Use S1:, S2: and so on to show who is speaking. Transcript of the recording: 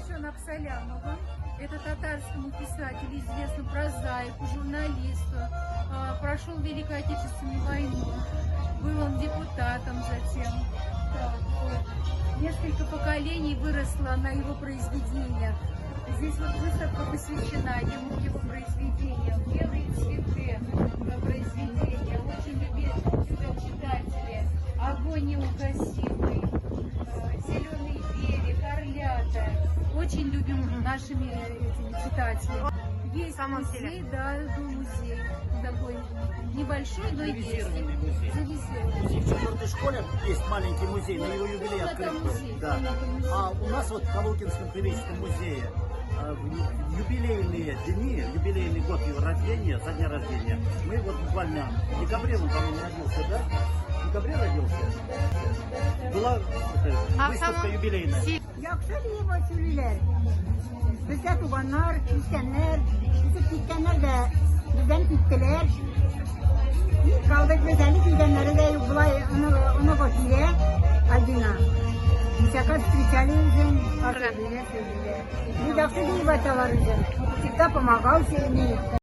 S1: посвящен Абсолямову. Это татарскому писателю, известному прозаику, журналисту. Прошел Великую Отечественную войну. Был он депутатом затем. Так, вот. Несколько поколений выросло на его произведениях. Здесь вот выставка посвящена ему, его произведениям. Белые цветы произведения. Очень любят читатели. Огонь неугасимый. Зеленый берег, Орлята. Очень любим нашими этими читателями. Есть музей, да, был музей. Такой небольшой, но есть.
S2: Завизированный музей.
S1: Завизированный.
S2: В 4-й школе есть маленький музей, на его юбилей открыт. Да. А у нас вот в Калугинском краеведческом музее в юбилейные дни, юбилейный год его рождения, со дня рождения, мы вот буквально в декабре, он, по-моему, родился, да? В декабре родился? Была выставка юбилейная.
S3: Yaxşı deyib o sürülər. Bizdə tuğanlar, küskənlər, bizim kitkənlər də bizdən kitdilər. Qaldı gözəllik idənləri də ona bakıya, Adina. Всяко встречали уже, пожалуйста, yaxşı deyib atalar üzüm. Всегда помогал всем.